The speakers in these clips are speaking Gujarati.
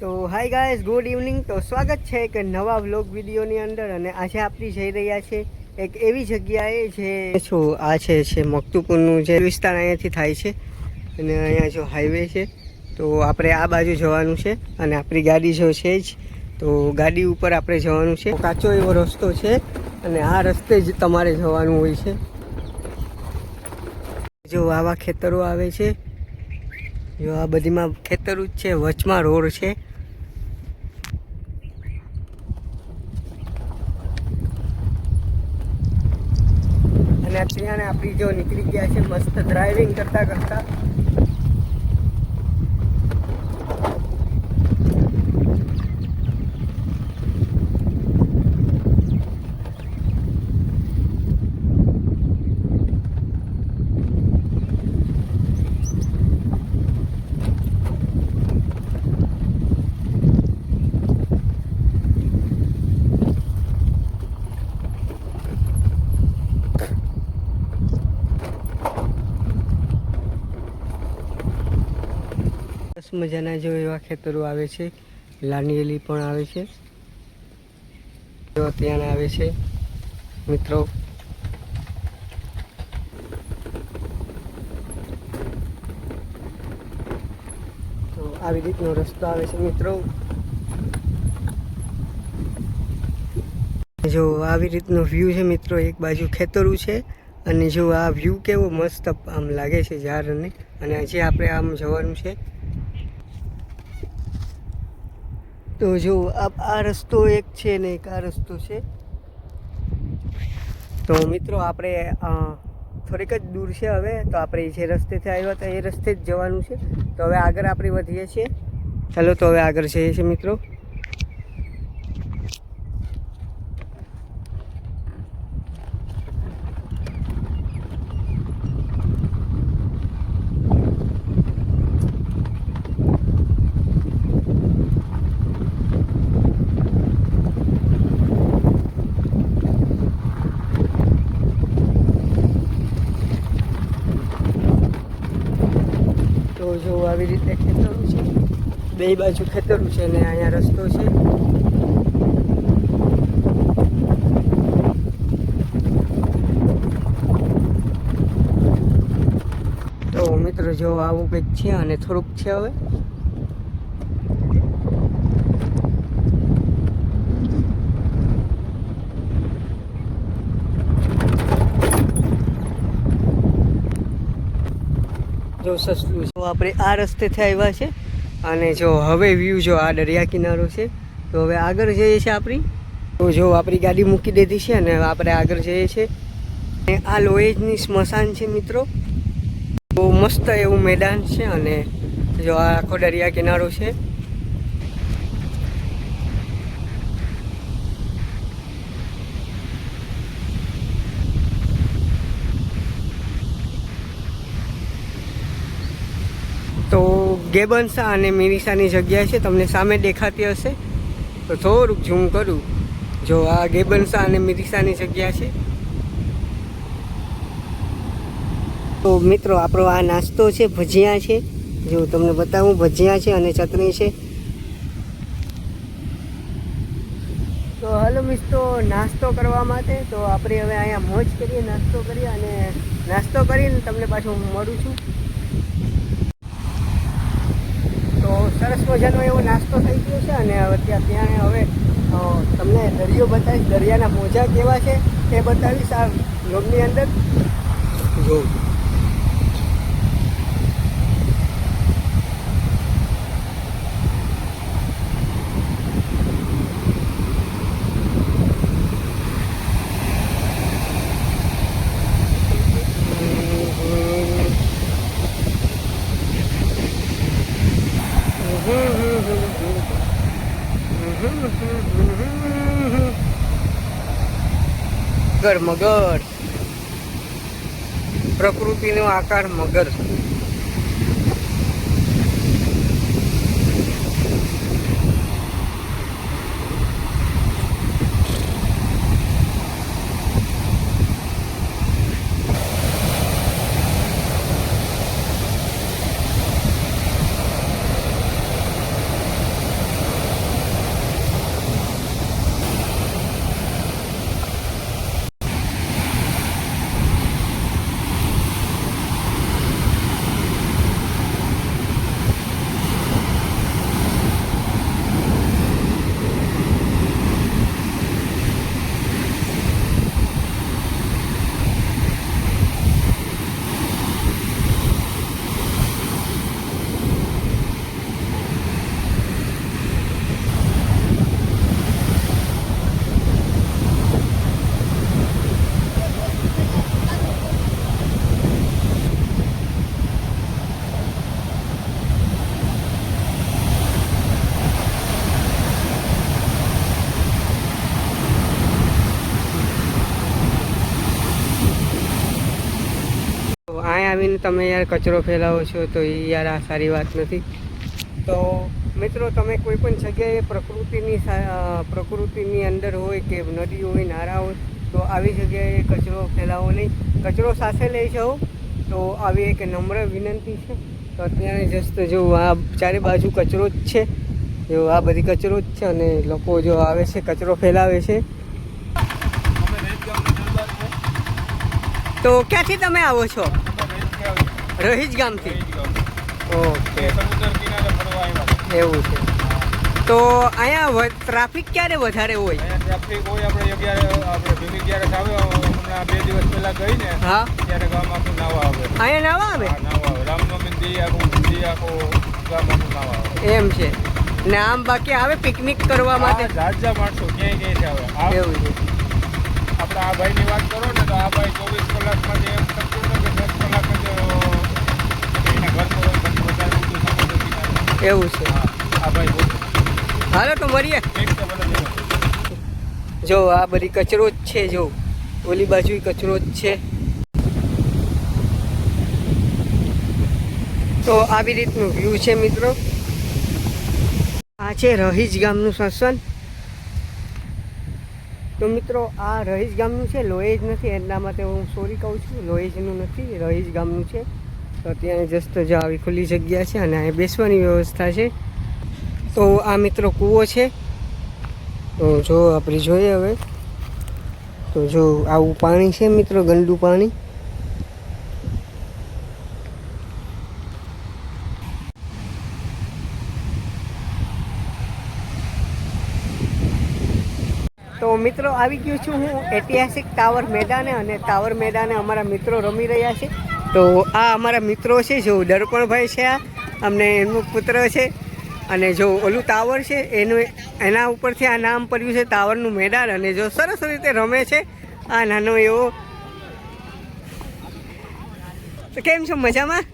તો હાય ગાઈઝ, ગુડ ઇવનિંગ. તો સ્વાગત છે એક નવા વ્લોગ વિડીયોની અંદર. અને આજે આપણે જઈ રહ્યા છે એક એવી જગ્યાએ જે આ છે મકતુપુરનું જે વિસ્તાર અહીંયાથી થાય છે. અને અહીંયા જો હાઈવે છે, તો આપણે આ બાજુ જવાનું છે. અને આપણી ગાડી જો છે જ, તો ગાડી ઉપર આપણે જવાનું છે. કાચો એવો રસ્તો છે અને આ રસ્તે જ તમારે જવાનું હોય છે. જો આવા ખેતરો આવે છે, જો આ બધીમાં ખેતરો જ છે, વચમાં રોડ છે. અને ત્યાં આપણી જો નીકળી ગયા છે મસ્ત ડ્રાઇવિંગ કરતા કરતા. મજાના જો એવા ખેતરો આવે છે, લાનિયેલી પણ આવે છે, જો ત્યાં આવે છે મિત્રો. તો આવી રીતનો રસ્તો આવે છે મિત્રો. જો આવી રીતનો વ્યૂ છે મિત્રો, એક બાજુ ખેતરું છે અને જો આ વ્યૂ કેવો મસ્ત આમ લાગે છે ઝાડ. અને હજી આપણે આમ જવાનું છે. તો જો આ રસ્તો એક છે ને એક આ રસ્તો છે. તો મિત્રો આપણે થોડીક જ દૂર છે હવે. તો આપણે જે રસ્તેથી આવ્યા હતા એ રસ્તે જ જવાનું છે. તો હવે આગળ આપણે વધીએ છીએ. ચાલો તો હવે આગળ જઈએ છીએ મિત્રો. જો આવી રીતે ખેતરું છે, બે બાજુ ખેતરું છે ને અહીંયા રસ્તો છે. તો મિત્રો જો આવું કંઈક છે અને થોડુંક છે હવે. જો સસલું છે. આપણે આ રસ્તેથી આવ્યા છે અને જો હવે વ્યૂ જો આ દરિયા કિનારો છે. તો હવે આગળ જઈએ છીએ આપણી. તો જો આપણી ગાડી મૂકી દીધી છે અને આપણે આગળ જઈએ છીએ. અને આ લોહેજની સ્મશાન છે મિત્રો. તો મસ્ત એવું મેદાન છે અને જો આ આખો દરિયા કિનારો છે. તો ગેબન્સા અને મિરીસાની જગ્યા છે, તમને સામે દેખાતી હશે. તો થોડુંક ઝૂમ કરું. જો આ ગેબન્સા અને મિરીસાની જગ્યા છે. તો મિત્રો આપણો આ નાસ્તો છે, ભજીયા છે. જો તમને બતાવું, ભજીયા છે અને ચટણી છે. તો હાલો મિત્રો, નાસ્તો કરવા માટે તો આપણે હવે અહીંયા મોજ કરીએ, નાસ્તો કરીએ. અને નાસ્તો કરીને તમને પાછું મળું છું. તો સરસ મજાનો એવો નાસ્તો થઈ ગયો છે. અને હવે ત્યાં હવે તમને દરિયો બતાવીશ, દરિયાના મોજા કેવા છે એ બતાવીશ આ વ્લોગની અંદર. જો મગર, મગર, પ્રકૃતિનો આકાર મગર. આવીને તમે યાર કચરો ફેલાવો છો તો એ યાર આ સારી વાત નથી. તો મિત્રો તમે કોઈ પણ જગ્યાએ પ્રકૃતિની અંદર હોય કે નદી હોય, નાળા હોય, તો આવી જગ્યાએ કચરો ફેલાવો નહીં. કચરો સાથે લઈ જાઓ. તો આવી એક નમ્ર વિનંતી છે. તો અત્યારે જસ્ટ જો આ ચારે બાજુ કચરો જ છે, જો આ બધી કચરો જ છે અને લોકો જો આવે છે કચરો ફેલાવે છે. તો ક્યાંથી તમે આવો છો? રહીજ ગામથી. ઓકે, એવું છે. તો અહીંયા ટ્રાફિક ક્યારે વધારે હોય? ટ્રાફિક હોય આપણે ભીમી ક્યારેક આવે. હમણાં 2 દિવસ પહેલા ગઈ ને, હા, ત્યારે ગામ આખું નાવા આવે. અહીંયા નાવા આવે? નાવા આવે. રામનવમી આખું ગામ આખું નાવા આવે. એમ છે ને? આમ બાકી આવે પિકનિક કરવા માટે? જાજા માણસો ક્યાંય આવે. એવું છે. આપણે આ ભાઈની વાત કરો ને, તો આ ભાઈ 24 કલાકમાંથી એમ થતું ને કે 10 કલાક જ એના ઘર પર એવું છે. આ ભાઈ હાલો તો મળીએ. જો આ બધી કચરો જ છે, જો ઓલી બાજુ કચરો જ છે. તો આવી રીતનું વ્યૂ છે મિત્રો. આ છે રહીજ ગામનું સસન. તો મિત્રો આ રહીજ ગામનું છે, લોહેજ નથી. એટલા માટે હું સોરી કહું છું, લોહેજનું નથી, રહીજ ગામનું છે. તો ત્યાં જસ્ટ જો આવી ખુલ્લી જગ્યા છે અને અહીં બેસવાની વ્યવસ્થા છે. તો આ મિત્રો કૂવો છે. તો જો આપણે જોઈએ હવે, તો જો આવું પાણી છે મિત્રો, ગંદુ પાણી. તો મિત્રો આવી ગયું છું હું ઐતિહાસિક ટાવર મેદાને, અને ટાવર મેદાને અમારા મિત્રો રમી રહ્યા છે. તો આ અમારા મિત્રો છે, જો દર્પણભાઈ છે, આ અમને એમનો પુત્ર છે. અને જો ઓલું ટાવર છે એના ઉપરથી આ નામ પડ્યું છે ટાવરનું મેદાન. અને જો સરસ રીતે રમે છે આ નાનો એવો. તો કેમ છો, મજામાં?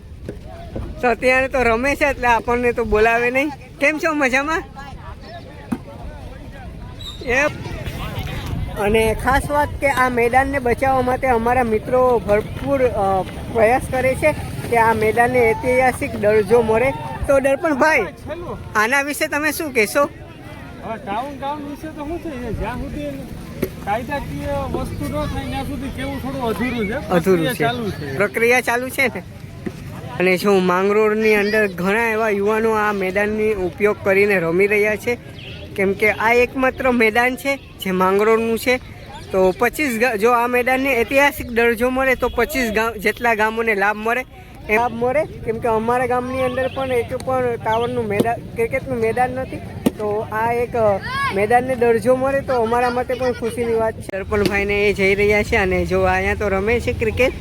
તો અત્યારે તો રમે છે એટલે આપણને તો બોલાવે નહીં. કેમ છો, મજામાં? અને ખાસ વાત કે આ મેદાનને બચાવવા માટે અમારા મિત્રો ભરપૂર પ્રયાસ કરે છે કે આ મેદાનને ઐતિહાસિક દરજ્જો મળે. તો દર્પણભાઈ, આના વિશે તમે શું કહેશો? ટાઉન વિશે તો શું છે, જ્યાં સુધી કાયદાકીય વસ્તુ ન થાય ત્યાં સુધી કેવું થોડું અધૂરું છે. પ્રક્રિયા ચાલુ છે ને. અને શું માંગરોળની અંદર ઘણા એવા યુવાનો આ મેદાનની ઉપયોગ કરીને રમી રહ્યા છે, કેમ કે આ એકમાત્ર મેદાન છે જે માંગરોળનું છે. તો 25 જો આ મેદાનને ઐતિહાસિક દરજ્જો મળે તો 25 જેટલા ગામોને લાભ મળે. કેમ કે અમારા ગામની અંદર પણ એક પણ ટાવરનું મેદાન, ક્રિકેટનું મેદાન નથી. તો આ એક મેદાનને દરજ્જો મળે તો અમારા માટે પણ ખુશીની વાત છે. દર્પણભાઈને એ જઈ રહ્યા છે અને જો અહીંયા તો રમે છે ક્રિકેટ.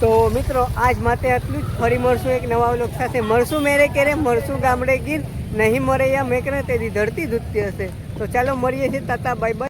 તો મિત્રો આજ માટે આટલું જ. ફરી મળશું એક નવા વ્લોગ સાથે. મળશું મેરે કેરે, મળશું ગામડે ગીર, નહીં મરે યા મેકરે તેની ધરતી ધૂતતી હશે. તો ચાલો મળીએ છીએ. તાતા, બાય બાય.